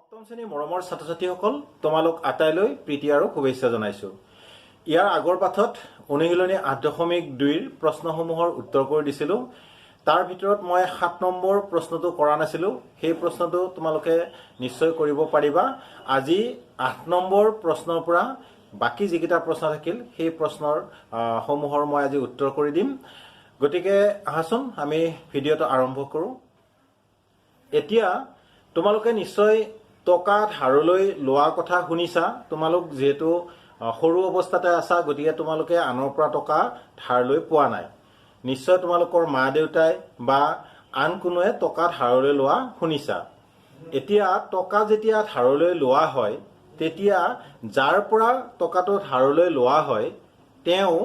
সপ্তম শ্ৰেণীৰ মৰমৰ ছাত্ৰ-ছাত্ৰীসকল তোমালোক আটাইলৈ প্ৰীতি আৰু শুভেচ্ছা জনাইছো। ইয়াৰ আগৰ পাঠত অনুশীলনী ৮.২ৰ প্ৰশ্নসমূহৰ উত্তৰ কৰি দিছিলোঁ। তাৰ ভিতৰত মই ৭ নম্বৰ প্ৰশ্নটো কৰা নাছিলোঁ। সেই প্ৰশ্নটো তোমালোকে নিশ্চয় কৰিব পাৰিবা। আজি ৮ নম্বৰ প্ৰশ্নৰ পৰা বাকি যিকেইটা প্ৰশ্ন থাকিল সেই প্ৰশ্নৰ সমূহৰ মই আজি উত্তৰ কৰি দিম। গতিকে আহাচোন আমি ভিডিঅ'টো আৰম্ভ কৰোঁ। এতিয়া তোমালোকে নিশ্চয় টকা ধাৰলৈ লোৱা কথা শুনিছা। তোমালোক যেহেতু সৰু অৱস্থাতে আছা, গতিকে তোমালোকে আনৰ পৰা টকা ধাৰলৈ পোৱা নাই। নিশ্চয় তোমালোকৰ মা দেউতাই বা আন কোনোৱে টকা ধাৰলৈ লোৱা শুনিছা। এতিয়া টকা যেতিয়া ধাৰলৈ লোৱা হয়, তেতিয়া যাৰ পৰা টকাটো ধাৰলৈ লোৱা হয় তেওঁ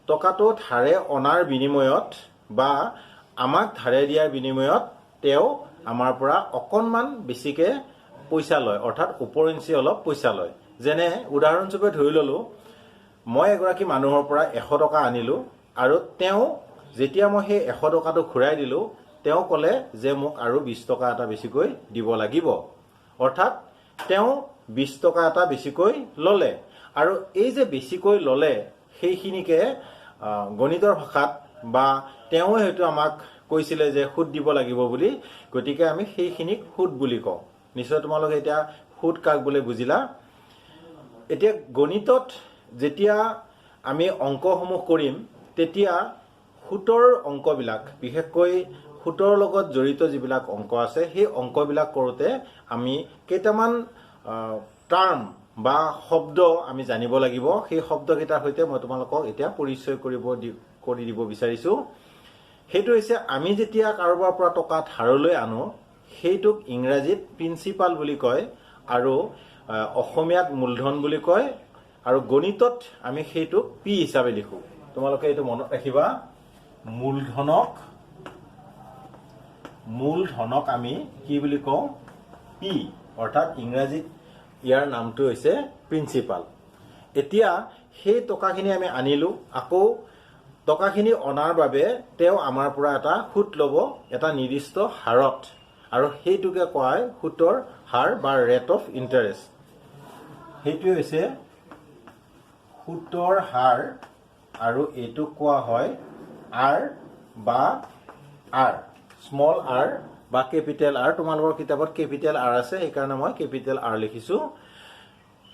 টকাটো ধাৰে অনাৰ বিনিময়ত বা আমাক ধাৰে দিয়াৰ বিনিময়ত তেওঁ আমাৰ পৰা অকণমান বেছিকে পইচা লয়, অৰ্থাৎ ওপৰঞ্চি অলপ পইচা লয়। যেনে উদাহৰণস্বৰূপে ধৰি ললো, মই এগৰাকী মানুহৰ পৰা ১০০ টকা আনিলোঁ আৰু তেওঁ যেতিয়া মই সেই ১০০ টকাটো ঘূৰাই দিলোঁ, তেওঁ ক'লে যে মোক আৰু ২০ টকা এটা বেছিকৈ দিব লাগিব। অৰ্থাৎ তেওঁ ২০ টকা এটা বেছিকৈ ল'লে। আৰু এই যে বেছিকৈ ল'লে সেইখিনিকে গণিতৰ ভাষাত বা তেওঁ হয়তো আমাক কৈছিলে যে সুদ দিব লাগিব বুলি, গতিকে আমি সেইখিনিক সুদ বুলি কওঁ। নিশ্চয় তোমালোকে এতিয়া সুদ কাক বুলি বুজিলা। এতিয়া গণিতত যেতিয়া আমি অংকসমূহ কৰিম তেতিয়া সুতৰ অংকবিলাক, বিশেষকৈ সুতৰ লগত জড়িত যিবিলাক অংক আছে সেই অংকবিলাক কৰোঁতে আমি কেইটামান টাৰ্ম বা শব্দ আমি জানিব লাগিব। সেই শব্দকেইটাৰ সৈতে মই তোমালোকক এতিয়া পৰিচয় কৰি দিব বিচাৰিছোঁ। সেইটো হৈছে, আমি যেতিয়া কাৰোবাৰ পৰা টকা ধাৰলৈ আনো সেইটোক ইংৰাজীত প্ৰিন্সিপাল বুলি কয় আৰু অসমীয়াত মূলধন বুলি কয়, আৰু গণিতত আমি সেইটোক পি হিচাপে লিখোঁ। তোমালোকে এইটো মনত ৰাখিবা। মূলধনক আমি কি বুলি কওঁ? পি, অৰ্থাৎ ইংৰাজীত ইয়াৰ নামটো হৈছে প্ৰিন্সিপাল। এতিয়া সেই টকাখিনি আমি আনিলোঁ, আকৌ টকাখিনি অনাৰ বাবে তেওঁ আমাৰ পৰা এটা সুদ ল'ব এটা নিৰ্দিষ্ট হাৰত, আৰু সেইটোকে কোৱা হয় সুতৰ হাৰ বা ৰেট অফ ইণ্টাৰেষ্ট। সেইটোৱে হৈছে সুতৰ হাৰ, আৰু এইটোক কোৱা হয় আৰ বা আৰ, স্মল আৰ বা কেপিটেল আৰ। তোমালোকৰ কিতাপত কেপিটেল আৰ আছে, সেইকাৰণে মই কেপিটেল আৰ লিখিছোঁ।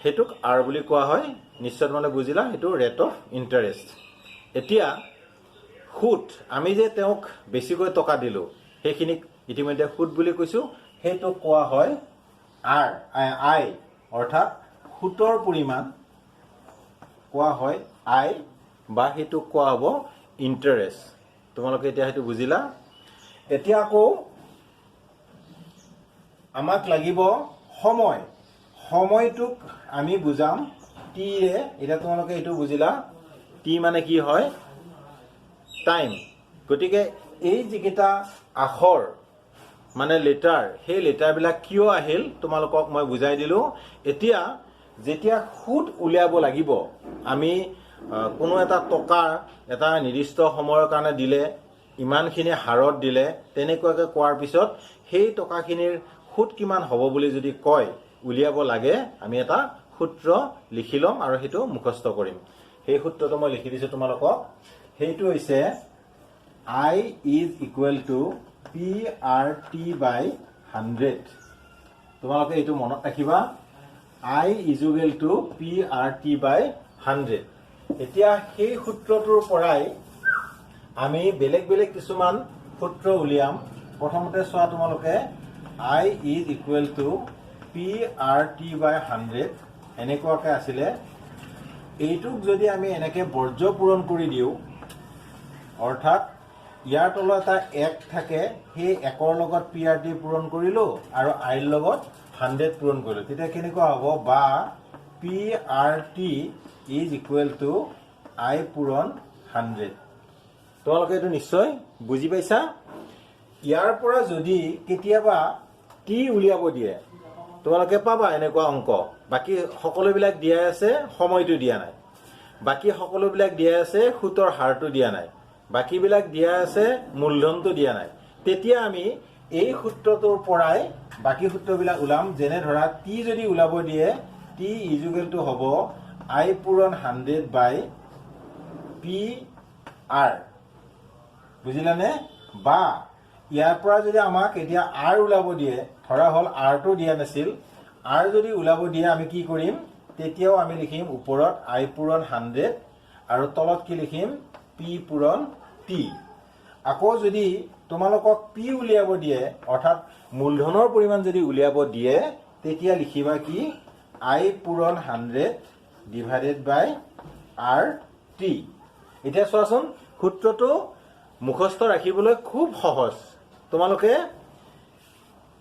সেইটোক আৰ বুলি কোৱা হয়। নিশ্চয় তোমালোকে বুজিলা, সেইটো ৰেট অফ ইণ্টাৰেষ্ট। এতিয়া সুদ, আমি যে তেওঁক বেছিকৈ টকা দিলোঁ সেইখিনিক ইতিমধ্যে সুদ বুলি কৈছোঁ। সেইটোক কোৱা হয় আই, অৰ্থাৎ সুতৰ পৰিমাণ কোৱা হয় আই, বা সেইটোক কোৱা হ'ব ইণ্টাৰেষ্ট। তোমালোকে এতিয়া সেইটো বুজিলা। এতিয়া আকৌ আমাক লাগিব সময়। সময়টোক আমি বুজাম টিৰে। এতিয়া তোমালোকে এইটো বুজিলা, টি মানে কি হয়? টাইম। গতিকে এই যিকেইটা আখৰ মানে লেটাৰ, সেই লেটাৰবিলাক কিয় আহিল তোমালোকক মই বুজাই দিলোঁ। এতিয়া যেতিয়া সুদ উলিয়াব লাগিব, আমি কোনো এটা টকা এটা নিৰ্দিষ্ট সময়ৰ কাৰণে দিলে, ইমানখিনি হাৰত দিলে, তেনেকুৱাকৈ কোৱাৰ পিছত সেই টকাখিনিৰ সুদ কিমান হ'ব বুলি যদি কয়, উলিয়াব লাগে, আমি এটা সূত্ৰ লিখি ল'ম আৰু সেইটো মুখস্থ কৰিম। সেই সূত্ৰটো মই লিখি দিছোঁ তোমালোকক। সেইটো হৈছে I is equal to PRT by 100. তোমালোকে এইটো মনত ৰাখিবা, I is equal to PRT by 100. এতিয়া সেই সূত্ৰটোৰ পৰাই আমি বেলেগ বেলেগ কিছুমান সূত্ৰ উলিয়াম। প্ৰথমতে চোৱা তোমালোকে, I is equal to PRT by 100 এনেকুৱাকৈ আছিলে। এইটোক যদি আমি এনেকে বৰ্জ্য পূৰণ কৰি দিওঁ, অৰ্থাৎ ইয়াৰ তলত এটা 1 থাকে, সেই 1ৰ লগত PRT পূৰণ কৰিলোঁ আৰু আইৰ লগত 100 পূৰণ কৰিলোঁ, তেতিয়া কেনেকুৱা হ'ব? বা PRT is equal to I পূৰণ 100। তোমালোকে এইটো নিশ্চয় বুজি পাইছা। ইয়াৰ পৰা যদি কেতিয়াবা টি উলিয়াব দিয়ে, তোমালোকে পাবা এনেকুৱা অংক। বাকী সকলোবিলাক দিয়াই আছে, সময়টো দিয়া নাই। বাকী সকলোবিলাক দিয়াই আছে, সুতৰ হাৰটো দিয়া নাই। বাকীবিলাক দিয়া আছে, মূলধনটো দিয়া নাই। তেতিয়া আমি এই সূত্ৰটোৰ পৰাই বাকী সূত্ৰবিলাক ওলাম। যেনে ধৰা টি যদি ওলাব দিয়ে, টি ইজুকেলটো হ'ব আই পূৰণ 100 বাই পি আৰ। বুজিলানে? বা ইয়াৰ পৰা যদি আমাক এতিয়া আৰ ওলাব দিয়ে, ধৰা হ'ল আৰটো দিয়া নাছিল, আৰ যদি ওলাব দিয়ে আমি কি কৰিম, তেতিয়াও আমি লিখিম ওপৰত আই পূৰণ 100 আৰু তলত কি লিখিম, পি পূৰণ টি। আকৌ যদি তোমালোকক পি উলিয়াব দিয়ে, অৰ্থাৎ মূলধনৰ পৰিমাণ যদি উলিয়াব দিয়ে, তেতিয়া লিখিবা কি, আই পূৰণ 100 ডিভাইডেড বাই আৰ টি। এতিয়া চোৱাচোন, সূত্ৰটো মুখস্থ ৰাখিবলৈ খুব সহজ। তোমালোকে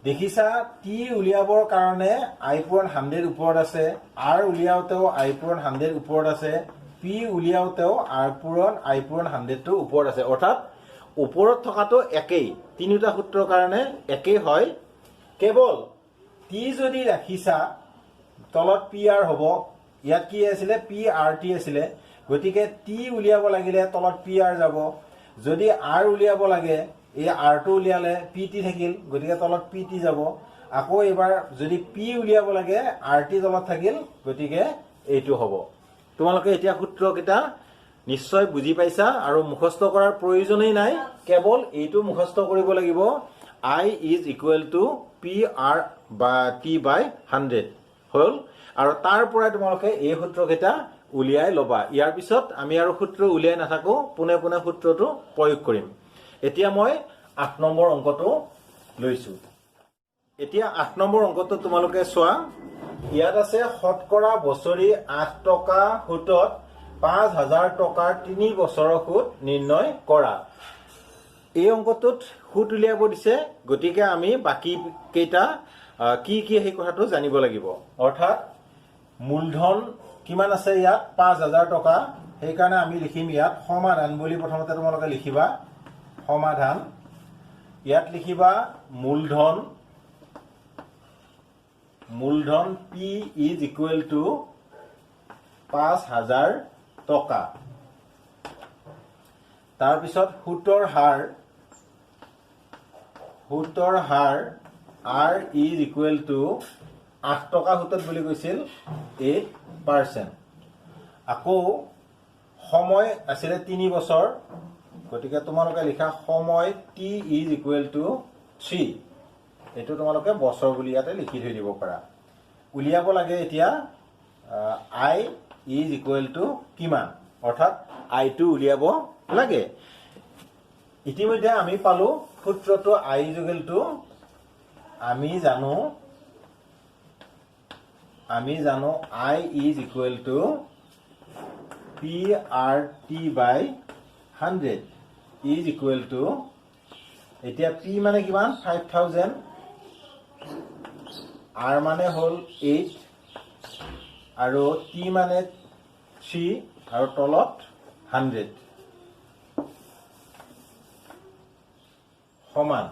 দেখিছা টি উলিয়াবৰ কাৰণে আই পূৰণ 100 ওপৰত আছে, আৰ উলিয়াওতেও আই পূৰণ 100 ওপৰত আছে, পি উলিয়াওতেও আই পূৰণ 100টো ওপৰত আছে। অৰ্থাৎ ওপৰত থকাটো একেই, তিনিটা সূত্ৰৰ কাৰণে একেই হয়। কেৱল টি যদি ৰাখিছা, তলত পি আৰ হ'ব। ইয়াত কি আছিলে, পি আৰ টি আছিলে, গতিকে টি উলিয়াব লাগিলে তলত পি আৰ যাব। যদি আৰ উলিয়াব লাগে, এই আৰটো উলিয়ালে পি টি থাকিল, গতিকে তলত পি টি যাব। আকৌ এইবাৰ যদি পি উলিয়াব লাগে, আৰ টি তলত থাকিল, গতিকে এইটো হ'ব। তোমালোকে এতিয়া সূত্ৰকেইটা নিশ্চয় বুজি পাইছা আৰু মুখস্থ কৰাৰ প্ৰয়োজনেই নাই, কেৱল এইটো মুখস্থ কৰিব লাগিব, I is equal to P R বা টি বাই 100 হ'ল। আৰু তাৰ পৰাই তোমালোকে এই সূত্ৰকেইটা উলিয়াই ল'বা। ইয়াৰ পিছত আমি আৰু সূত্ৰ উলিয়াই নাথাকো, পোনে পোনে সূত্ৰটো প্ৰয়োগ কৰিম। এতিয়া মই 8 নম্বৰ অংকটো লৈছো। এতিয়া 8 নম্বৰ অংকটো তোমালোকে চোৱা। ইয়াত আছে শতকৰা বছৰি 8 টকা সুতত 5,000 টকাৰ 3 বছৰৰ সুত নিৰ্ণয় কৰা। এই অংকটোত সুত উলিয়াব দিছে, গতিকে আমি বাকী কেইটা কি কি সেই কথাটো জানিব লাগিব। অৰ্থাৎ মূলধন কিমান আছে ইয়াত, 5,000 টকা। সেইকাৰণে আমি লিখিম ইয়াত সমাধান বুলি প্ৰথমতে তোমালোকে লিখিবা, সমাধান। ইয়াত লিখিবা মূলধন পি ইজ ইকুৱেল টু 5,000 টকা। তাৰপিছত সুতৰ হাৰ আৰ ইজ ইকুৱেল টু 8 টকা সুতত বুলি কৈছিল 8%। আকৌ সময় আছিলে 3 বছৰ, গতিকে তোমালোকে লিখা সময় টি ইজ ইকুৱেল টু 3। এইটো তোমালোকে বছৰ বুলি ইয়াতে লিখি থৈ দিব পাৰা। উলিয়াব লাগে এতিয়া আই ইজ ইকুৱেল টু কিমান, অৰ্থাৎ আইটো উলিয়াব লাগে। ইতিমধ্যে আমি পালো সূত্ৰটো আই ইজ ইকুৱেল টু, আমি জানো I is equal to P R T by 100 is equal to, এতিয়া পি মানে কিমান, 5,000, আৰ মানে হ'ল 8 আৰু টি মানে 3 আৰু তলত 100 সমান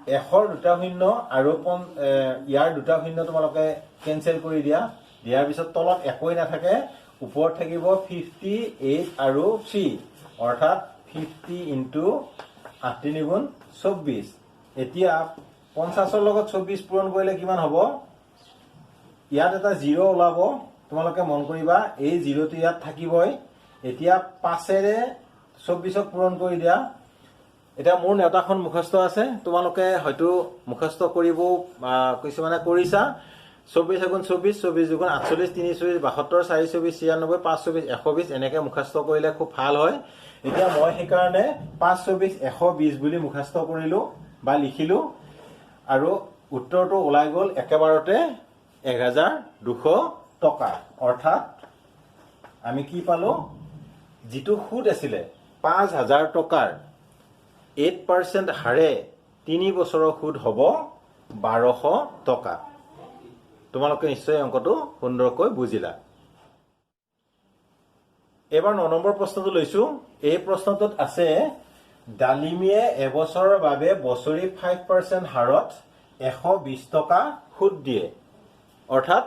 100ৰ দুটা শূন্য আৰু ইয়াৰ দুটা শূন্য তোমালোকে কেনচেল কৰি দিয়া। দিয়াৰ পিছত তলত একোৱেই নাথাকে, ওপৰত থাকিব 58 আৰু 3, অৰ্থাৎ 50 ইন্টু 8 3 গুণ 24। এতিয়া 50ৰ লগত 24 পূৰণ কৰিলে কিমান হ'ব, ইয়াত এটা 0 ওলাব। তোমালোকে মন কৰিবা এই 0টো ইয়াত থাকিবই। এতিয়া 5ৰে 24ক পূৰণ কৰি দিয়া। এতিয়া মোৰ নেওতাখন মুখস্থ আছে, তোমালোকে হয়তো মুখস্থ কৰিব কিছুমানে কৰিছা। 24 গুণ 24, 24 গুণ 48, 3 24, 72, 4 24, 96, 5 24, 120 এনেকে মুখস্থ কৰিলে খুব ভাল হয়। এতিয়া মই সেইকাৰণে 5 24 120 বুলি মুখস্থ কৰিলো বা লিখিলো, আৰু উত্তৰটো ওলাই গ'ল একেবাৰতে 1,200 টকা। অৰ্থাৎ আমি কি পালো, যিটো সুদ আছিলে 5,000 টকাৰ 8% হাৰে 3 বছৰৰ সুদ হ'ব 1,200 টকা। তোমালোকে নিশ্চয় অংকটো সুন্দৰকৈ বুজিলা। এবাৰ 9 নম্বৰ প্ৰশ্নটো লৈছো। এই প্ৰশ্নটোত আছে ডালিমীয়ে এবছৰৰ বাবে বছৰি 5% হাৰত 120 টকা সুদ দিয়ে। অৰ্থাৎ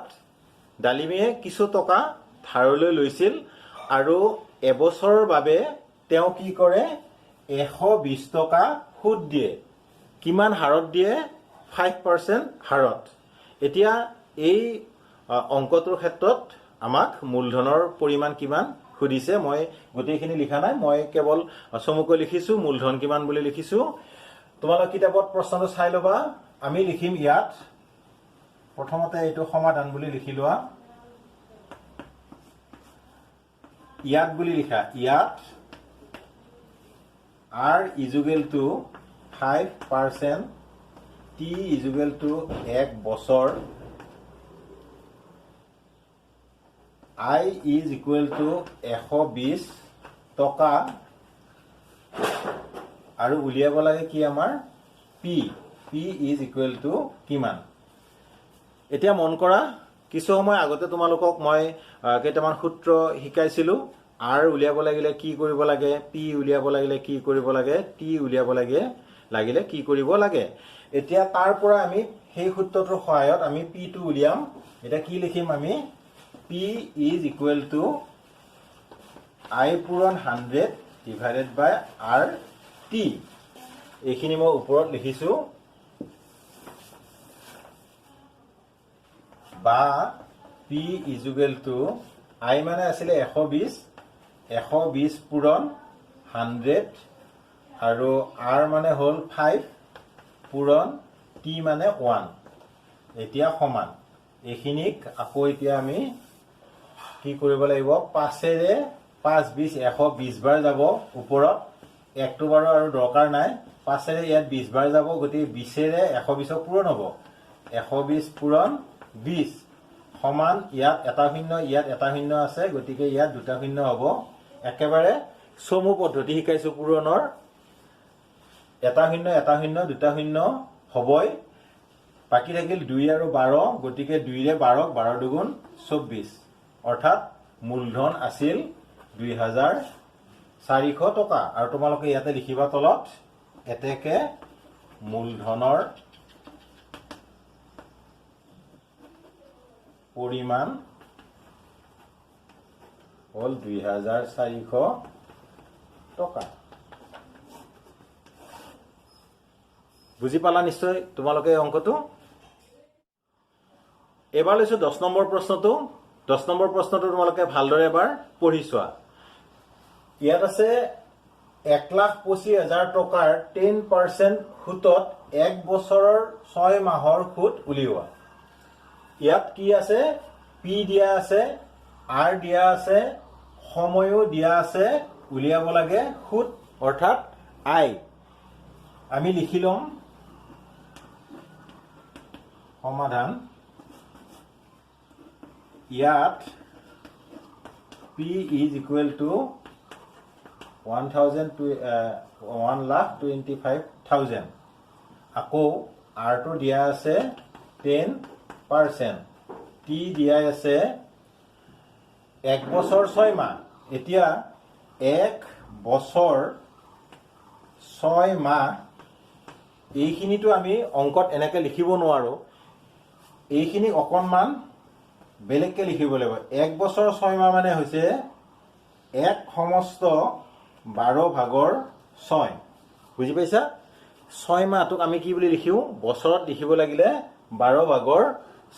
ডালিমীয়ে কিছু টকা ধাৰলৈ লৈছিল আৰু এবছৰৰ বাবে তেওঁ কি কৰে, 120 টকা সুদ দিয়ে। কিমান হাৰত দিয়ে 5% হাৰত। এতিয়া এই অংকটোৰ ক্ষেত্ৰত আমাক মূলধনৰ পৰিমাণ কিমান সুধিছে। মই গোটেইখিনি লিখা নাই, মই কেৱল চমুকৈ লিখিছোঁ, মূলধন কিমান বুলি লিখিছোঁ। তোমালোক কিতাপত প্ৰশ্নটো চাই ল'বা। আমি লিখিম ইয়াত, প্ৰথমতে এইটো সমাধান বুলি লিখি লোৱা। ইয়াত বুলি লিখা, ইয়াত R ইজুগেল টু 5%, T ইজুগেল টু 1 বছৰ, I ইজ ইকুৱেল টু 120 টকা, আৰু উলিয়াব লাগে কি আমাৰ P ইজ ইকুৱেল টু কিমান। এতিয়া মন কৰা, কিছু সময় আগতে তোমালোকক মই কেইটামান সূত্ৰ শিকাইছিলোঁ। R উলিয়াব লাগিলে কি কৰিব লাগে, P উলিয়াব লাগিলে কি কৰিব লাগে, T উলিয়াব লাগিলে কি কৰিব লাগে। এতিয়া তাৰ পৰা আমি সেই সূত্ৰটোৰ সহায়ত আমি P টো উলিয়াম। এতিয়া কি লিখিম আমি, P is equal two I পূৰণ 100 ডিভাইডেড বাই RT। এইখিনি মই ওপৰত লিখিছোঁ, বা P ইজুগেল টু I মানে আছিলে 120 পূৰণ 100, আৰু R মানে হ'ল 5 পূৰণ T মানে 1। এতিয়া সমান। এইখিনিক আকৌ এতিয়া আমি কি কৰিব লাগিব, 5ৰে 5 20 120 বাৰ যাব ওপৰত, 1টো বাৰু আৰু দৰকাৰ নাই। 5ৰে ইয়াত 20 বাৰ যাব, গতিকে 20ৰে 120 পূৰণ হ'ব। 120 পূৰণ 20 সমান, ইয়াত এটা শূন্য ইয়াত এটা শূন্য আছে, গতিকে ইয়াত দুটা শূন্য হ'ব। একেবাৰে চমু পদ্ধতি শিকাইছোঁ পূৰণৰ, এটা শূন্য দুটা শূন্য হ'বই। বাকী থাকিল 2 আৰু 12, গতিকে 2ৰে 12, 12 দুগুণ 24, অৰ্থাৎ মূলধন আছিল 2400 টকা। আৰু তোমালোকে ইয়াতে লিখিবা তলত, এতেকে মূলধনৰ পৰিমাণ হ'ল 2400 টকা। বুজি পালা নিশ্চয় তোমালোকে অংকটো। এবাৰ লৈছোঁ 10 নম্বৰ প্ৰশ্নটো। 10 নম্বৰ প্ৰশ্নটো তোমালোকে ভালদৰে এবাৰ পঢ়ি চোৱা। ইয়াত আছে 1,25,000 টকাৰ 10% সুতত 1 বছৰৰ 6 মাহৰ সুত উলিওৱা। ইয়াত কি আছে, P দিয়া আছে, R দিয়া আছে, সময়ো দিয়া আছে, উলিয়াব লাগে সুত অৰ্থাৎ I। আমি লিখি ল'ম সমাধান। ইয়াত P ইজ ইকুৱেল টু 1,25,000, আকৌ R টো দিয়া আছে 10%, T দিয়া আছে 1 বছৰ 6 মাহ। এতিয়া 1 বছৰ 6 মাহ এইখিনিতো আমি অংকত এনেকে লিখিব নোৱাৰো, এইখিনি অকণমান বেলেগকে লিখিব লাগিব। 1 বছৰ 6 মাহ মানে হৈছে 1 সমস্ত 12 ভাগৰ 6। বুজি পাইছা? 6 মাহটোক আমি কি বুলি লিখিও, বছৰত লিখিব লাগিলে 12 ভাগৰ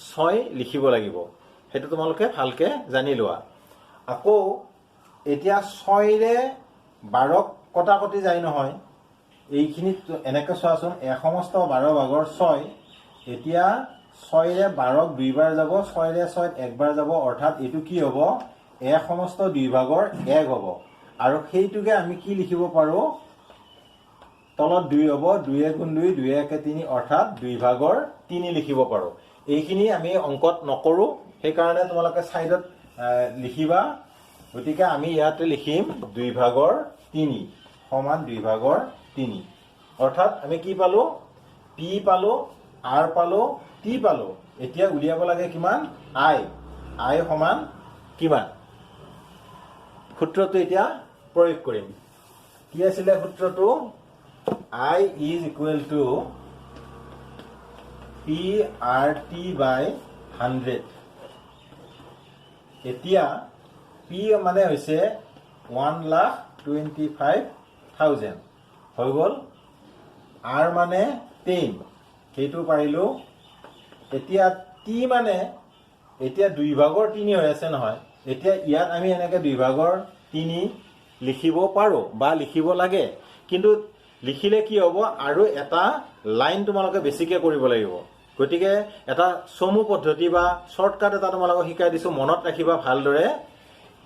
6 লিখিব লাগিব। সেইটো তোমালোকে ভালকে জানি লোৱা। আকৌ এতিয়া 6ৰে 12ক কটাকটি যায় নহয়, এইখিনিত এনেকে চোৱাচোন, 1 সমস্ত 12 ভাগৰ 6। এতিয়া 6ৰে 12ক 2 বাৰ যাব, 6ৰে 6ত 1 বাৰ যাব, অৰ্থাৎ এইটো কি হ'ব, 1 সমস্ত 2 ভাগৰ 1 হ'ব। আৰু সেইটোকে আমি কি লিখিব পাৰো, তলত 2 হ'ব, 2 গুণ 2, 2 1 3, অৰ্থাৎ 2 ভাগৰ 3 লিখিব পাৰো। এইখিনি আমি অংকত নকৰো, সেইকাৰণে তোমালোকে চাইডত লিখিবা। গতিকে আমি ইয়াতে লিখিম 2 ভাগৰ 3 সমান 2 ভাগৰ 3। অৰ্থাৎ আমি কি পালো, P পালো, R পালো, T পালো। এতিয়া উলিয়াব লাগে কিমান, I সমান কিমান। সূত্ৰটো এতিয়া প্ৰয়োগ কৰিম। কি আছিলে সূত্ৰটো, I is equal two PRT বাই 100। এতিয়া P মানে হৈছে 1,25,000 হৈ গ'ল, R মানে 10, সেইটো পাৰিলোঁ। এতিয়া টি মানে এতিয়া 2 ভাগৰ 3 হৈ আছে নহয়, এতিয়া ইয়াত আমি এনেকৈ 2 ভাগৰ 3 লিখিব পাৰোঁ বা লিখিব লাগে। কিন্তু লিখিলে কি হ'ব, আৰু এটা লাইন তোমালোকে বেছিকৈ কৰিব লাগিব। গতিকে এটা চমু পদ্ধতি বা শ্বৰ্টকাট এটা তোমালোকক শিকাই দিছোঁ, মনত ৰাখিবা ভালদৰে।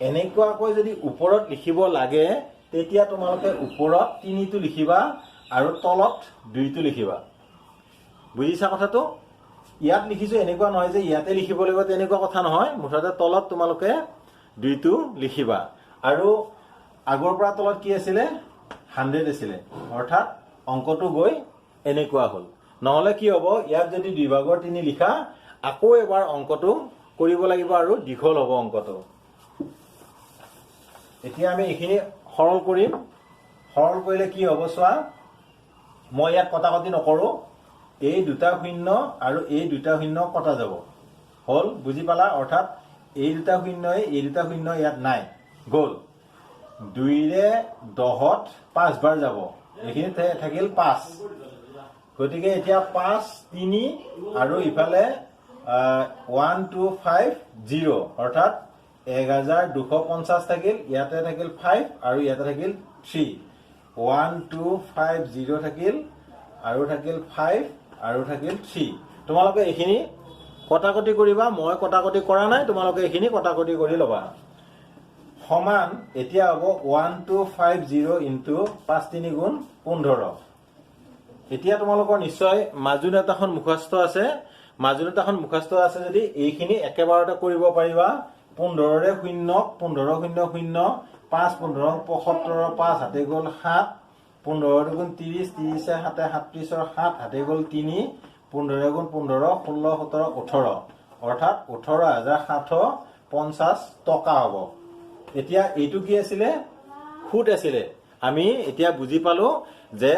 এনেকুৱাকৈ যদি ওপৰত লিখিব লাগে তেতিয়া তোমালোকে ওপৰত 3টো লিখিবা আৰু তলত 2টো লিখিবা। বুজিছা কথাটো? ইয়াত লিখিছোঁ এনেকুৱা নহয় যে ইয়াতে লিখিব লাগিব, তেনেকুৱা কথা নহয়। মুঠতে তলত তোমালোকে 2টো লিখিবা। আৰু আগৰ পৰা তলত কি আছিলে, 100 আছিলে, অৰ্থাৎ অংকটো গৈ এনেকুৱা হ'ল। নহ'লে কি হ'ব, ইয়াত যদি 2 ভাগৰ 3 লিখা, আকৌ এবাৰ অংকটো কৰিব লাগিব আৰু দীঘল হ'ব অংকটো। এতিয়া আমি এইখিনি সৰল কৰিম। সৰল কৰিলে কি হ'ব চোৱা, মই ইয়াত কটাকটি নকৰোঁ। এই 2টা শূন্য আৰু এই 2টা শূন্য কটা যাব। হ'ল, বুজি পালা? অৰ্থাৎ এই 2টা শূন্যই এই 2টা শূন্য ইয়াত নাই, গ'ল। 2ৰে 10ত 5 বাৰ যাব, এইখিনিত থাকিল 5। গতিকে এতিয়া 5, 3 আৰু ইফালে 1, 2, 5, 0, অৰ্থাৎ 1250 থাকিল। ইয়াতে থাকিল 5 আৰু ইয়াতে থাকিল 3। 1, 2, 5, 0 থাকিল আৰু থাকিল 5 আৰু থাকিল 3। তোমালোকে এইখিনি কটাকটি কৰিবা, মই কটাকটি কৰা নাই, তোমালোকে এইখিনি কটাকটি কৰি ল'বা। সমান এতিয়া হ'ব 1250 ইনটু 5 3 গুণ 15। এতিয়া তোমালোকৰ নিশ্চয় মাজুনেতাখন মুখস্থ আছে। মাজুনেতাখন মুখস্থ আছে যদি এইখিনি একেবাৰতে কৰিব পাৰিবা। 15ৰে 0, 15 0 0, 5 15 75, 5 হাতে গ'ল 7, 15 দুগুণ 30, 30 7 37, 7 হাতে গ'ল 3, 15 গুণ 15 16 17 18, অৰ্থাৎ 18,750 টকা হ'ব। এতিয়া এইটো কি আছিলে, সুত আছিলে। আমি এতিয়া বুজি পালো যে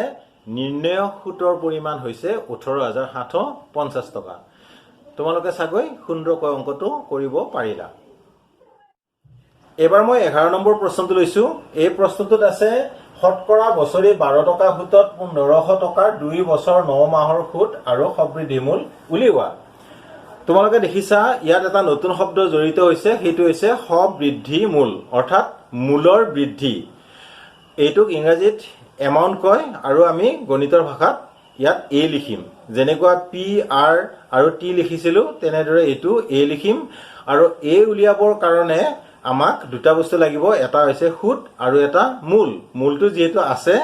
নিৰ্ণয় সুতৰ পৰিমাণ হৈছে 18,750 টকা। তোমালোকে চাগৈ সুন্দৰকৈ অংকটো কৰিব পাৰিলা। এবাৰ মই 11 নম্বৰ প্ৰশ্নটো লৈছো। এই প্ৰশ্নটোত আছে শতকৰা বছৰি 12 টকা সুতত 1500 টকাৰ 2 বছৰ 9 মাহৰ সুত আৰু সবৃদ্ধি মূল উলিওৱা। তোমালোকে দেখিছা ইয়াত এটা নতুন শব্দ জড়িত হৈছে, সেইটো হৈছে সবৃদ্ধি মূল, অৰ্থাৎ মূলৰ বৃদ্ধি। এইটোক ইংৰাজীত এমাউণ্ট কয় আৰু আমি গণিতৰ ভাষাত ইয়াত এ লিখিম। যেনেকুৱা পি আৰ আৰু টি লিখিছিলো তেনেদৰে এইটো এ লিখিম। আৰু এ উলিয়াবৰ কাৰণে আমাক দুটা বস্তু লাগিব, এটা হৈছে সুত আৰু এটা মূল। মূলটো যিহেতু আছে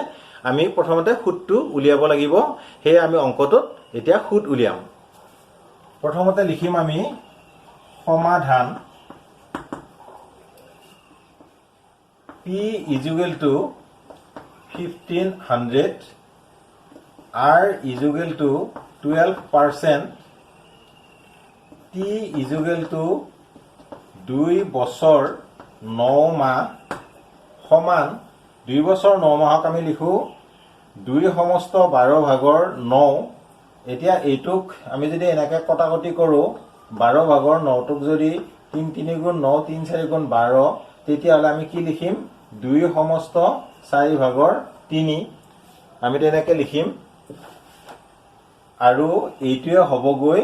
আমি প্ৰথমতে সুতটো উলিয়াব লাগিব। সেয়ে আমি অংকটোত এতিয়া সুত উলিয়াম। প্ৰথমতে লিখিম আমি সমাধান P ইজুগেল two 1500, R ইজুগেল two 12%, T ইজুগেল two 2 বছৰ 9 মাহ সমান 2 বছৰ 9 মাহক আমি লিখো 2 সমস্ত 12 ভাগৰ 9। এতিয়া এইটোক আমি যদি এনেকৈ কটাকটি কৰোঁ, 12 ভাগৰ 9টোক যদি 3 3 গুণ 9 3 4 গুণ 12, তেতিয়াহ'লে আমি কি লিখিম, 2 সমস্ত 4 ভাগৰ 3 আমি তেনেকৈ লিখিম। আৰু এইটোৱে হ'বগৈ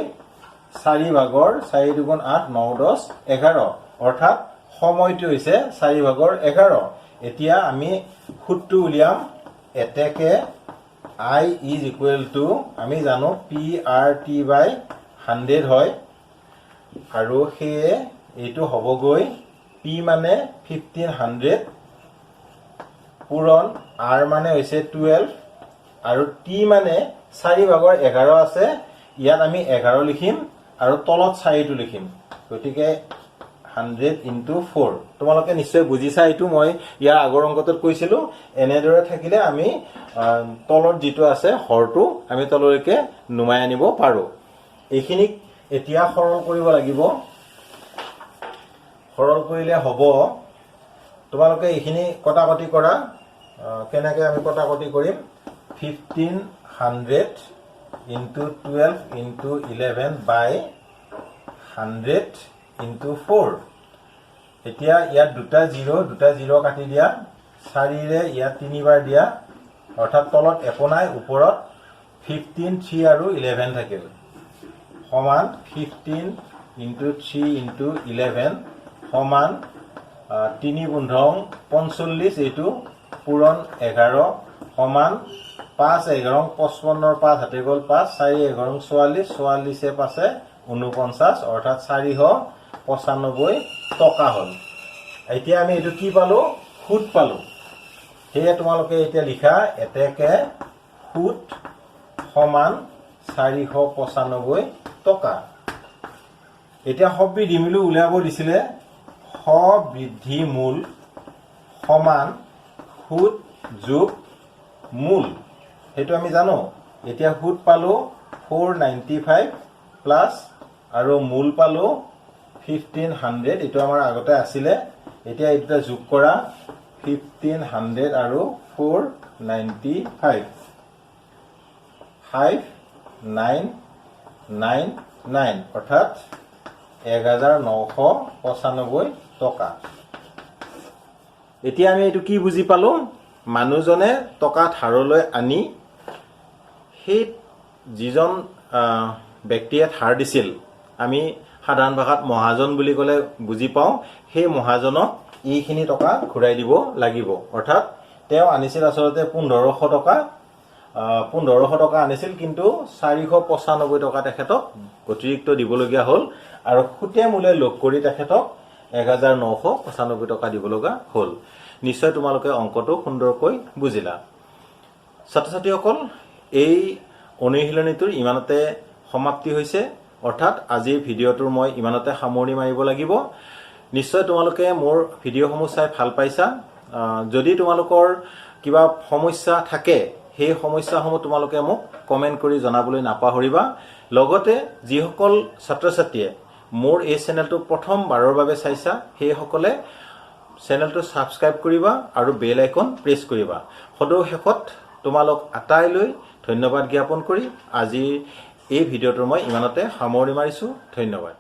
4 ভাগৰ 4 দুগুণ 8 9 10 11, অৰ্থাৎ সময়টো হৈছে 4 ভাগৰ 11। এতিয়া আমি সুতটো উলিয়াম। এতেকে I ইজ ইকুৱেল টু আমি জানো PRT বাই 100 হয়, আৰু সেয়ে এইটো হ'বগৈ P মানে 1500 পূৰণ R মানে হৈছে 12 আৰু T মানে 4 ভাগৰ 11 আছে, ইয়াত আমি 11 লিখিম আৰু তলত 4টো লিখিম। গতিকে 100 ইনটু 4। তোমালোকে নিশ্চয় বুজিছা এইটো, মই ইয়াৰ আগৰ অংকটোত কৈছিলো। এনেদৰে থাকিলে আমি তলত যিটো আছে হৰটো আমি তললৈকে নুমাই আনিব পাৰো। এইখিনিক এতিয়া সৰল কৰিব লাগিব। সৰল কৰিলে হ'ব, তোমালোকে এইখিনি কটাকটি কৰা। কেনেকৈ আমি কটাকটি কৰিম, 1500 ইনটু 12 ইনটু 11 বাই 100 ইনটু 4। এতিয়া ইয়াত দুটা জিৰ' কাটি দিয়া, 4ৰে ইয়াত 3 বাৰ দিয়া, অৰ্থাৎ তলত একো নাই, ওপৰত 15 3 আৰু 11 থাকিল সমান 15 × 3 × 11 সমান 3 গুণধং 45 এইটো পূৰণ 11 সমান 5 11 55 5 হাতে গ'ল 5 4 11 44 44 পাছে 49 অৰ্থাৎ 495 টকা হ'ল। এতিয়া আমি এইটো কি পালো সুদ পালো। সেয়ে তোমালোকে এতিয়া লিখা এতেকে সুদ সমান 495 টকা। এতিয়া সবৃদ্ধি মূল উলিয়াব দিছিলে সবৃদ্ধি মূল সমান সুদ যোগ মূল সেইটো আমি জানো। এতিয়া সুদ পালো 495 প্লাস আৰু মূল পালো 1500 এইটো আমাৰ আগতে আছিলে। এতিয়া এটা যোগ কৰা 1500 আৰু 495 5999 অৰ্থাৎ 1995 টকা। এতিয়া আমি এইটো কি বুজি পালো মানুহজনে টকা ধাৰলৈ আনি সেই যিজন ব্যক্তিয়ে ধাৰ দিছিল আমি সাধাৰণ ভাষাত মহাজন বুলি ক'লে বুজি পাওঁ সেই মহাজনক এইখিনি টকা ঘূৰাই দিব লাগিব। অৰ্থাৎ তেওঁ আনিছিল আচলতে 1500 টকা 1500 টকা আনিছিল কিন্তু 495 টকা তেখেতক অতিৰিক্ত দিবলগীয়া হ'ল আৰু সুতে মূলে লগ কৰি তেখেতক 1995 টকা দিব লগা হ'ল। নিশ্চয় তোমালোকে অংকটো সুন্দৰকৈ বুজিলা। ছাত্ৰ ছাত্ৰীসকল এই অনুশীলনীটোৰ ইমানতে সমাপ্তি হৈছে। অৰ্থাৎ আজিৰ ভিডিঅ'টোৰ মই ইমানতে সামৰণি মাৰিব লাগিব। নিশ্চয় তোমালোকে মোৰ ভিডিঅ'সমূহ চাই ভাল পাইছা। যদি তোমালোকৰ কিবা সমস্যা থাকে সেই সমস্যাসমূহ তোমালোকে মোক কমেন্ট কৰি জনাবলৈ নাপাহৰিবা। লগতে যিসকল ছাত্ৰ ছাত্ৰীয়ে মোৰ এই চেনেলটো প্ৰথমবাৰৰ বাবে চাইছা সেইসকলে চেনেলটো সাবস্ক্ৰাইব কৰিবা আৰু বেল আইকন প্ৰেছ কৰিবা। সদৌ শেষত তোমালোক আটাইলৈ ধন্যবাদ জ্ঞাপন কৰি আজিৰ এই ভিডিঅ'টোৰ মই ইমানতে সামৰণি মাৰিছো। ধন্যবাদ।